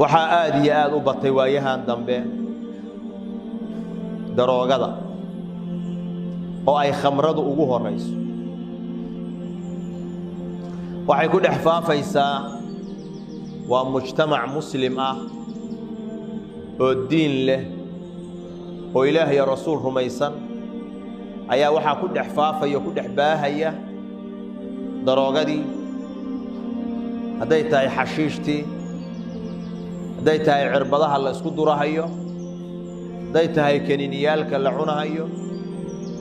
waxaa aad iyo aad u batay waayahan dambe daroogada oo ay khamradu ugu horeyso waxay ku dhex faafaysaa waa mujtamac muslim ah oo diin leh oo ilaahay iyo rasuul rumaysan ayaa waxaa ku dhex faafaya ku dhex baahaya daroogadii hadday tahay xashiishtii hadday tahay cirbadaha la isku durahayo hadday tahay kaniiniyaalka la cunahayo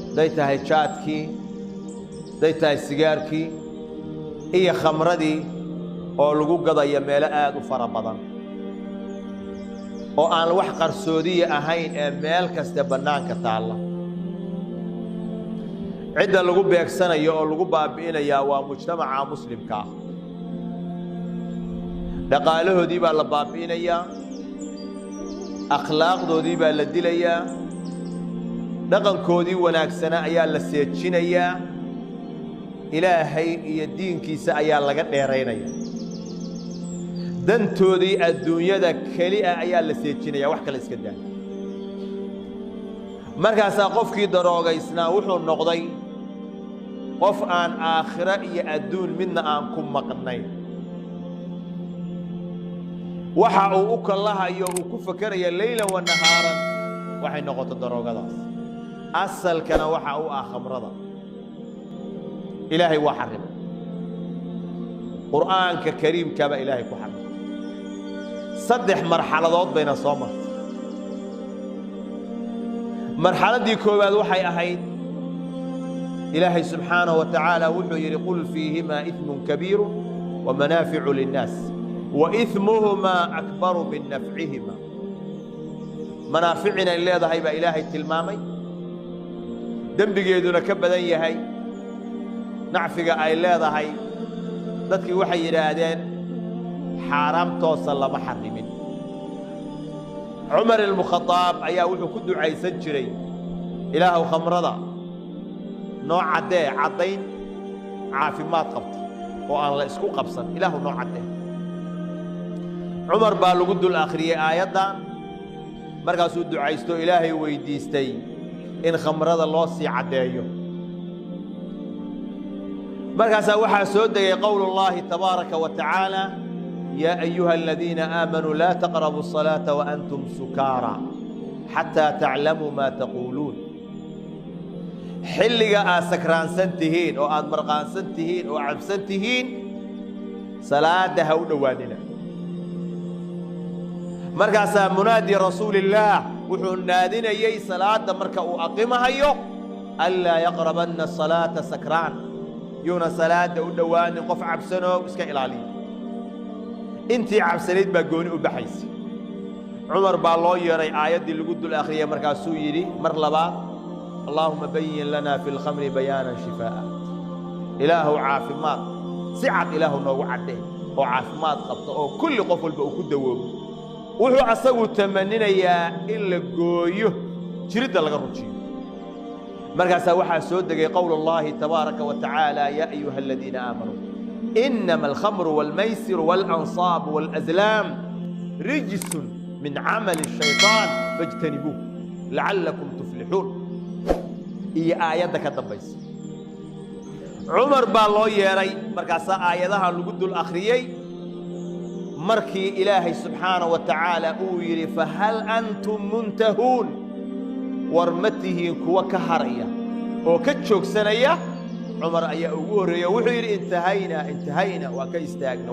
hadday tahay jaadkii hadday tahay sigaarkii iyo khamradii oo lagu gadaya meelo aad u fara badan oo aan wax qarsoodiye ahayn ee meel kasta bannaanka taalla cidda lagu beegsanayo oo lagu baabi'inayaa waa mujtamaca muslimka ah dhaqaalahoodii baa la baabi'inayaa akhlaaqdoodii baa la dilayaa dhaqankoodii wanaagsana ayaa la seejinayaa ilaahay iyo diinkiisa ayaa laga dheeraynaya dantoodii adduunyada keliya ayaa la seejinaya wax kale iska daa markaasaa qofkii daroogaysnaa wuxuu noqday qof aan aakhiro iyo adduun midna aan ku maqnayn waxa uu u kallahayo uu ku fakaraya leylan wa nahaaran waxay noqoto daroogadaas asalkana waxa uu ah khamrada ilaahay waa xarimay qur'aanka kariimkaba ilaahay ku xarimay saddex marxaladood bayna soo martay marxaladii koowaad waxay ahayd ilaahay subxaanahu wa tacaala wuxuu yidhi qul fiihimaa ismun kabiiru wa manaaficu linnaas wa ismuhumaa akbaru min nafcihimaa manaaficina ay leedahay baa ilaahay tilmaamay dembigeeduna ka badan yahay nacfiga ay leedahay dadkii waxay yidhaahdeen xaaraam toosa lama xarimin cumar ilmukhadaab ayaa wuxuu ku ducaysan jiray ilaahow khamrada noo caddee caddayn caafimaad qabta oo aan la isku qabsan ilaahu noo caddee cumar baa lagu dul akhriyey aayaddan markaasuu ducaysto ilaahay weydiistay in khamrada loo sii caddeeyo markaasaa waxaa soo degay qowlu llaahi tabaaraka wa tacaala yaa ayuha aladiina aamanuu laa taqrabu الصalaata waantum sukaara xataa taclamuu maa taquuluun xilliga aad sakraansan tihiin oo aad marqaansan tihiin oo cabsan tihiin salaada ha u dhowaanina markaasaa munaadi rasuulillaah wuxuu naadinayey salaada marka uu aqimahayo anlaa yaqrabanna الصalaata sakraan yuuna salaada u dhowaanin qof cabsanoo iska ilaaliya intii cabsanayd baa gooni u baxaysa cumar baa loo yeeray aayaddii lagu dul akhriyay markaasuu yidhi mar labaad allaahuma bayin lanaa fi lkhamri bayaanan shifaa'a ilaahow caafimaad si cad ilaahu noogu caddee oo caafimaad qabta oo kulli qof walba uu ku dawoobo wuxuu asagu tamaninayaa in la gooyo jiridda laga rujiyo markaasaa waxaa soo degay qowlu llaahi tabaaraka wa tacaala yaa ayuha aladiina aamanuu inama alkhamru waalmaysiru waalanصaabu waalazlaam rijsun min camali الshayطaan faاjtanibuuh lacallakum tuflixuun iyo aayadda ka dambaysa cumar baa loo yeedhay markaasaa aayadaha lagu dul akhriyey markii ilaahay subxaanaه wa tacaala uu yidhi fahal antum muntahuun war ma tihiin kuwa ka haraya oo ka joogsanaya cumar ayaa ugu horreeya wuxuu yidhi intahayna waa ka istaagna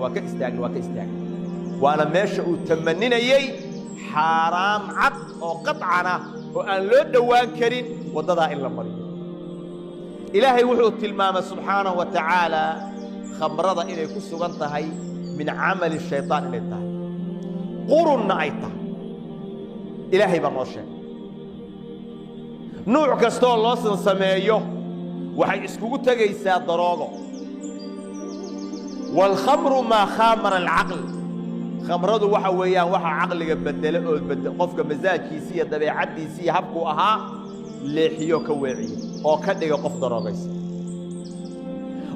waana meesha uu tamaninayey xaaraam cad oo qadcana oo aan loo dhowaan karin waddadaa in la mariyo ilaahay wuxuu tilmaamay subxaanahu wa tacaala khamrada inay ku sugan tahay min camali shayطaan inay tahay qurunna ay tahay ilaahay baa noo sheegay nuuc kastoo loo sansameeyo waxay iskugu tegaysaa daroogo waalkhamru maa khaamara alcaql khamradu waxa weeyaan waxa caqliga bedela oo qofka masaajkiisa iyo dabeecaddiisa iyo habkuu ahaa leexiyo ka weeciyo oo ka dhiga qof daroogaysa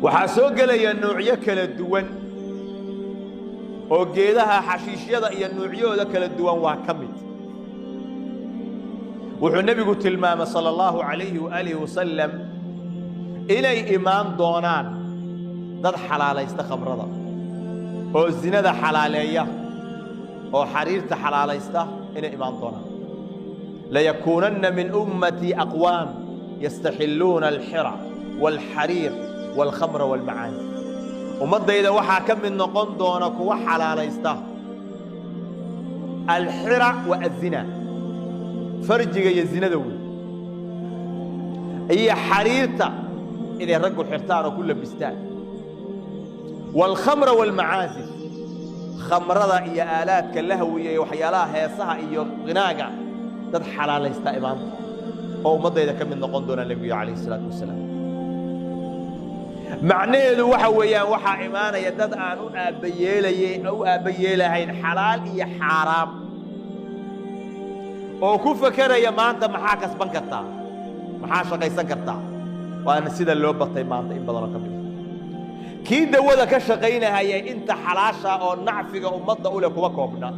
waxaa soo gelaya noocyo kala duwan oo geedaha xashiishyada iyo nuucyadooda kala duwan waa ka mid wuxuu nabigu tilmaamay sallallahu alayhi wa alihi wasallam inay imaan doonaan dad xalaalaysta khamrada oo zinada xalaaleeya oo xariirta xalaalaysta inay imaan doonaan la yakunanna min ummati aqwam yastaxilluuna alxira walxariir walkhamra walmacaani ummadayda waxaa ka mid noqon doona kuwa xalaalaysta alxira wa azina farjiga iyo zinada weyn iyo xariirta inay raggu xirtaan oo ku labistaan والخمر والمعازف خمرة يا آلات كاللهوية وحيالها هيصها إيو غناقة دad xalaalaysta imaamka oo ummadayda ka mid noqon doona nabiga kaleey salaatu wasalaam macnaheedu waxa weeyaan waxa imaanaya dad aan u aabayeelahayn xalaal iyo xaraam oo ku fakaraya maanta maxaa kasban kartaa maxaa shaqaysan kartaa waana sida loo batay maanta in badan ka mid kii dawada ka shaqaynahaya inta xalaasha oo nacfiga ummadda u leh kuma koobna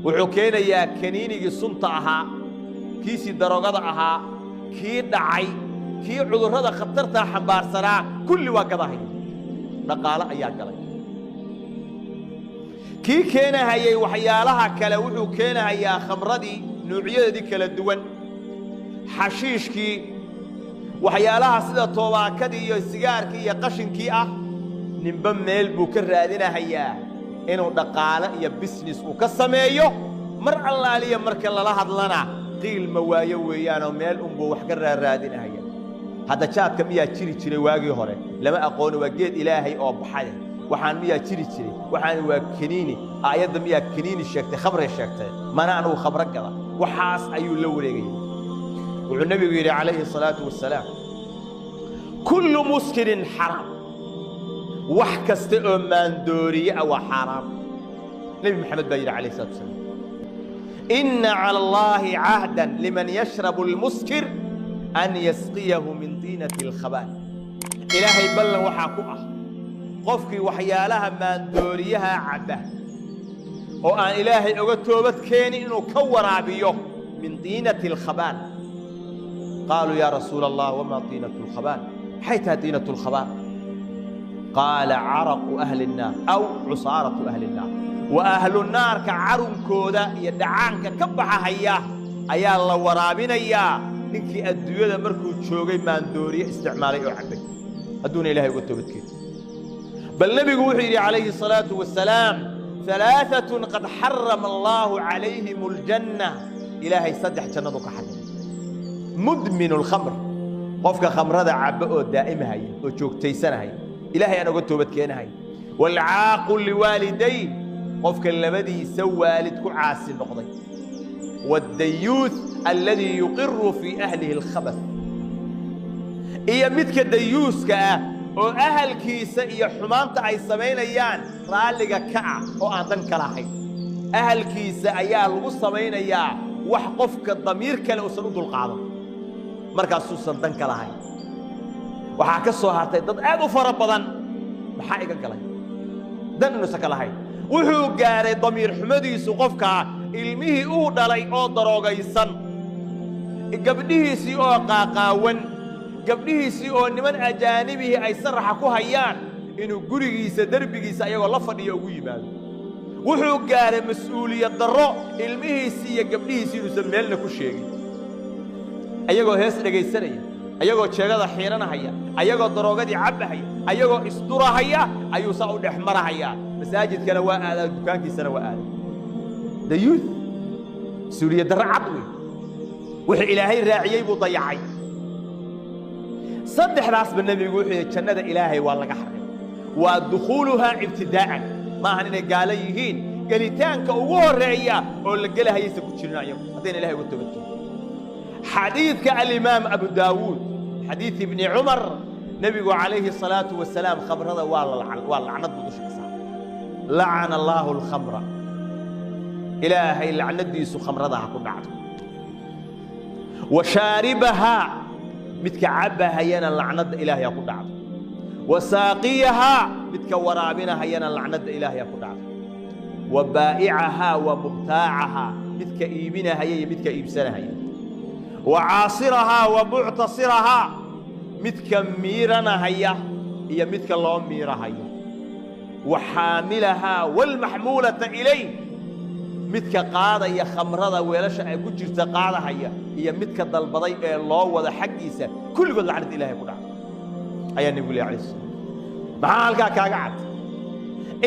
wuxuu keenayaa kaniinigii sunta ahaa kiisii daroogada ahaa kii dhacay kii cudurrada khatarta xambaarsanaa kulli waa gadahay dhaqaale ayaa galay kii keenahayay waxyaalaha kale wuxuu keenahayaa khamradii nuucyadeedii kala duwan xashiishkii waxyaalaha sida toobaakadii iyo sigaarkii iyo qashinkii ah ninba meel buu ka raadinahayaa inuu dhaqaale iyo business uu ka sameeyo mar allaaliya marka lala hadlana qiil ma waayo weeyaanoo meel unbuu wax ka raadinahaya hadda jaadka miyaa jiri jiray waagii hore lama aqooni waa geed ilaahay oo baxay waxaan miyaa jiri jiray waxaan waa kaniini aayadda miyaa kaniini sheegtay khamray sheegtay mana anu khamra gada waxaas ayuu la wareegay wuxuu nabigu yiri calayhi salaatu wassalaam kullu muskirin haram wax kasta oo maandooriye waa xaraam nabi maxamed baa yiri calayhi salaatu wassalaam inna ala allahi ahdan liman yashrabu almuskir an yasqiyahu min dinati alkhabal ilaahay ballan waxa ku ah qofkii waxyaalaha maandooriyaha cabba oo aan ilaahay uga toobad keenin inuu ka waraabiyo min dinati alkhabal قالوا يا رسول الله وما طينة الخبال حيث طينة الخبال قال عرق أهل النار أو عصارة أهل النار وأهل النار كعرم كودا يدعانك كبح هيا أيا الله ورابنا يا نكي الدنيا مركو تشوغي ماندوري استعمالي وحبك الدنيا إلهي وتوبتك بل النبي وحي عليه الصلاة والسلام ثلاثة قد حرم الله عليهم الجنة إلهي صدح جنتك حد مدمن الخمر قفك خمر هذا عبء دائما هي وجوكتيسنا هي إلهي أنا قلت وبتكينا هي والعاق لوالديه قفك الذي سوى والدك عاصي النقضي والديوث الذي يقر في أهله الخبث إيا متك الديوث كأه وأهل كيسة إيا حمانت أي سمين أيان رالك كأه وأعطن كلاحي أهل كيسة أيان الغصمين أيان وحقفك الضمير كلا أسرد القاضي markaasuu sandan ka lahay waxaa ka soo hartay dad aad u fara badan maxaa iga galay dan inuusan ka lahayn wuxuu gaaray damiir xumadiisu qofka ilmihii uu dhalay oo daroogaysan gabdhihiisii oo qaaqaawan gabdhihiisii oo niman ajaanibihii ay saraxa ku hayaan inuu gurigiisa derbigiisa ayagoo la fadhiyo ugu yimaado wuxuu gaaray mas'uuliyad darro ilmihiisii iyo gabdhihiisii inuusan meelna ku sheegin ayagoo hees dhagaysanaya ayagoo jeegada xiiranahaya ayagoo daroogadii cabahaya ayagoo isdurahaya ayuu saa u dhex marahaya masaajidkana waa aadaa dukaankiisana waa aadaa dayuuth suuliyad darro cad wey wixii ilaahay raaciyey buu dayacay saddexdaasba nebigu wuxuu yidhi jannada ilaahay waa laga xarimay waa dukhuuluhaa ibtidaa'an maahan inay gaala yihiin gelitaanka ugu horreeya oo la gelahayaysa ku jirin ayagu haddayna ilahay uga toobadkeen حديث الإمام أبو داود حديث ابن عمر نبي عليه الصلاة والسلام خبر هذا واللعنة بدوش كسر لعن الله الخمر إلهي لعنة ديس خمر هذا هكون بعده وشاربها متكعبها ينا لعنة إلهي هكون بعده وساقيها midka waraabina hayana lacnada ilaahay ku dhacdo وبائعها ومبتاعها midka iibina hayay midka iibsana hayay وعاصرها ومعتصرها midka miirana haya iyo midka loo miirahayo وحاملها والمحمولة إليه midka qaadaya khamrada weelasha ay ku jirta qaadahaya iyo midka dalbaday ee loo wada xaqiisa kulligood lacnad ilaahay ku dhacdo ayaa nabiga ilaahay maxaa halka kaaga cad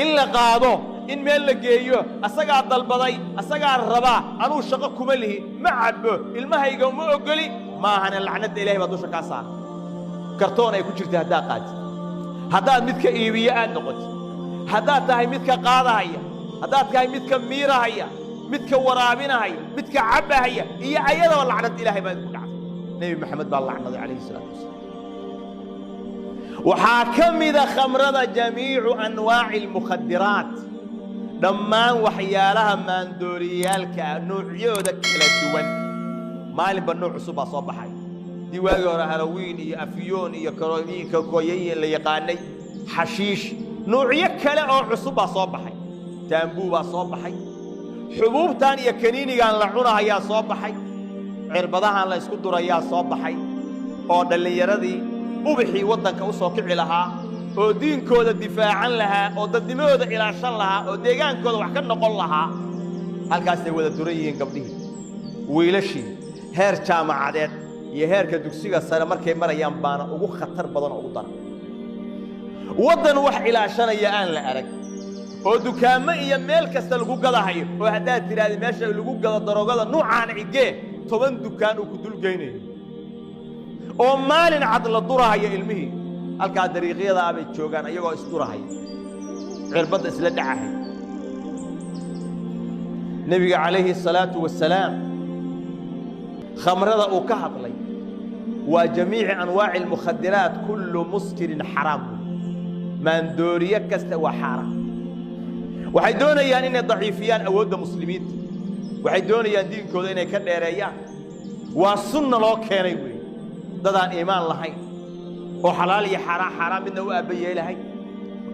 in la qaado in meel la geeyo asagaa dalbaday asagaa raba anuu shaqo kuma lihi ma cabbo ilmahayga uma ogoli ma ahana lacnada ilaahay baa dusha ka saar kartoon ay ku jirta hadaa qaadi hadaa midka iibiyo aad noqoto hadaa tahay midka qaadahaya hadaa tahay midka miirahaya midka waraabinahaya midka cabahaya iyo ayadoo lacnad ilaahay baa ku dhacday nabi maxamed baa lacnaday calayhi salaatu wasalaam waxaa ka mida khamrada jamiicu anwaaci almukhadiraat dhammaan waxyaalaha maandooriyaalka noocyadooda kala duwan maalinba nooc cusub baa soo baxay diwaagii hore halloween iyo afyoon iyo karooyinka kooyay la yaqaanay xashiish noocyo kale oo cusub baa soo baxay taambuu baa soo baxay xubuubtan iyo kaniinigan la cunahayaa soo baxay cirbadahan la isku durayaa soo baxay oo dhallinyaradii ubixii waddanka u soo kici lahaa oo diinkooda difaacan lahaa oo dadnimadooda ilaashan lahaa oo deegaankooda wax ka noqon lahaa halkaasay wada duran yihiin gabdhihii wiilashii heer jaamacadeed iyo heerka dugsiga sare markay marayaan baana ugu khatar badan oo ugu daran waddan wax ilaashanaya aan la arag oo dukaamo iyo meel kasta lagu gadahayo oo haddaad tiraahdo meesha lagu gado daroogada nuucaan igee 10 dukaan uu ku dulgeynayo oo maalin cad la durahayo ilmihii halkaa dariiqyada abay joogaan ayagoo isdurahay cirbadda isla dhacahay nabiga calayhi salaatu wasalaam khamrada uu ka hadlay waa jamiici anwaaci almukhadiraat kullu muskirin xaraam maandooriye kasta waa xaaraam waxay doonayaan inay daciifiyaan awoodda muslimiinta waxay doonayaan diinkooda inay ka dheereeyaan waa sunna loo keenay wey dadaan iimaan lahayn oo xalaal iyo xaraam midna u aabayeelahay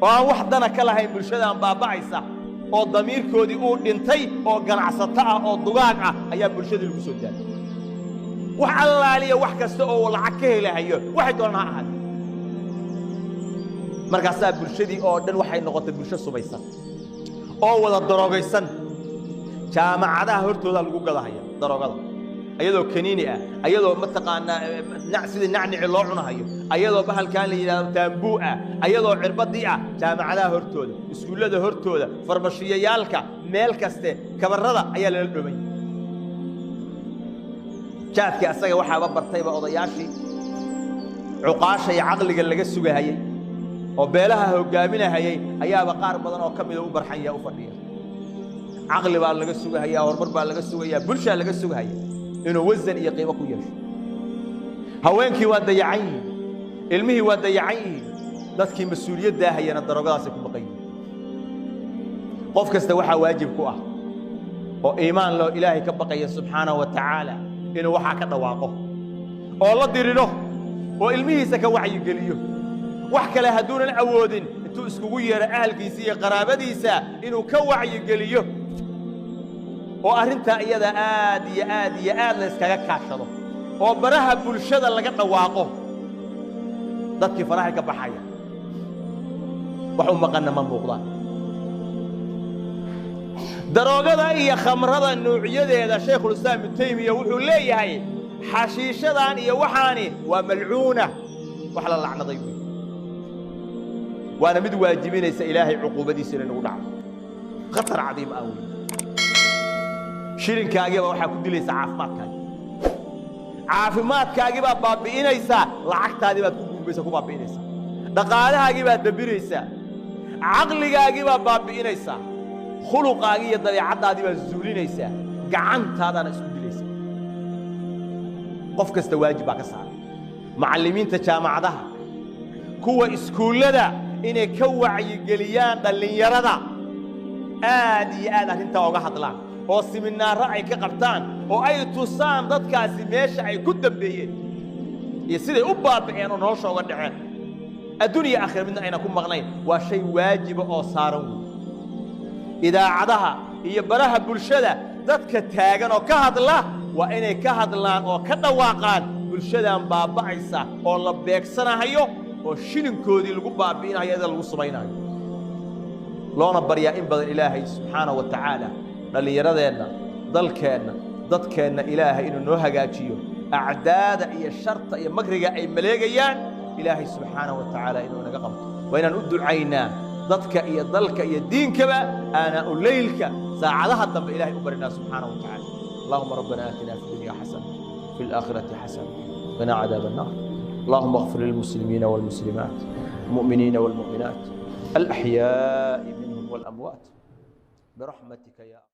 oo aan wax dana ka lahayn bulshadaan baaba'aysa oo damiirkoodii uu dhintay oo ganacsato ah oo dugaag ah ayaa bulshadii lagu soo daayay wax allaaliya wax kasta oo lacag ka helahayo waxay doonaan ha ahaad markaasaa bulshadii oo dhan waxay noqotay bulsho subaysan oo wada daroogaysan jaamacadaha hortooda lagu gadahaya daroogada ayadoo kaniini ah ayadoo mataqaanaa sidii nacnici loo cunahayo ayadoo bahalkaan la yidhaahdo taambuu ah ayadoo cirbadii ah jaamacadaha hortooda iskuullada hortooda farmashiyayaalka meel kaste kabarrada ayaa lala dhomay jaadkii asaga waxaaba bartayba odayaashii cuqaasha iyo caqliga laga sugahayey oo beelaha hogaaminahayey ayaaba qaar badan oo ka mida u barxanya u fadhiya caqli baa laga sugahayaa horumar baa laga sugayaa bulshaa laga sugahaya inuu wasan iyo qiimo ku yeesho haweenkii waa dayacan yihiin ilmihii waa dayacan yihiin dadkii mas-uuliyaddaa hayana daroogadaasay ku baqan yihiin qof kasta waxaa waajib ku ah oo iimaan loo ilaahay ka baqaya subxaanahu wa tacaala inuu waxaa ka dhawaaqo oo la diriro oo ilmihiisa ka wacyigeliyo wax kale hadduunan awoodin intuu iskugu yeero ahalkiisa iyo qaraabadiisa inuu ka wacyigeliyo oo arrintaa iyada aad iyo aad iyo aad la iskaga kaashado oo baraha bulshada laga dhawaaqo dadkii faraha ka baxaya wax u maqanna ma muuqdaan daroogada iyo khamrada nuuciyadeeda shaykhul islaam ibnu taymiya wuxuu leeyahay xashiishadan iyo waxaani waa malcuuna wax la lacnaday wey waana mid waajibinaysa ilaahay cuquubadiisa inay nagu dhacdo khatar cadiim ah wey shirinkaagiiba waxaa ku dilaysa caafimaadkaagii baad baabi'inaysaa lacagtaadii baad ku gurbaysa ku baabi'inaysaa dhaqaalahaagii baad dabiraysaa caqligaagii baad baabi'inaysaa khuluqaagii iyo dabeecaddaadii baad zuulinaysaa gacantaadaana isku dilaysaa qof kasta waajib baa ka saaran macallimiinta jaamacadaha kuwa iskuullada inay ka wacyigeliyaan dhallinyarada aad iyo aad arrintaa oga hadlaan oo siminaaro ay ka qabtaan oo ay tusaan dadkaasi meesha ay ku dambeeyeen iyo siday u baabi'een oo nolosha uga dhaceen الدنيا آخر من أين أكون مغنين وشيء واجب أو صارون إذا عدها هي براها بلشدة ذاتك تاجن أو كهد الله وإن كهد الله أو كذا واقعان بلشدة بابا عيسى أو الله بيكسنا هيو أو شيلن كودي الجبار بين هذا الوصبين هاي لا نبريا إن بدل إلهي سبحانه وتعالى للي يردنا ضل كان إلهي إنه نهجاتيو أعداد أي الشرط أي مجرجة أي ملاجيان إلهي سبحانه وتعالى إنه نقم وإن نؤد العينا ضدك أي ضلك أي الدين كبا أنا الليلك ساعدها الضم إلهي أبرنا سبحانه وتعالى اللهم ربنا آتنا في الدنيا حسنة في الآخرة حسنة وقنا عذاب النار اللهم اغفر للمسلمين والمسلمات المؤمنين والمؤمنات الأحياء منهم والأموات برحمتك يا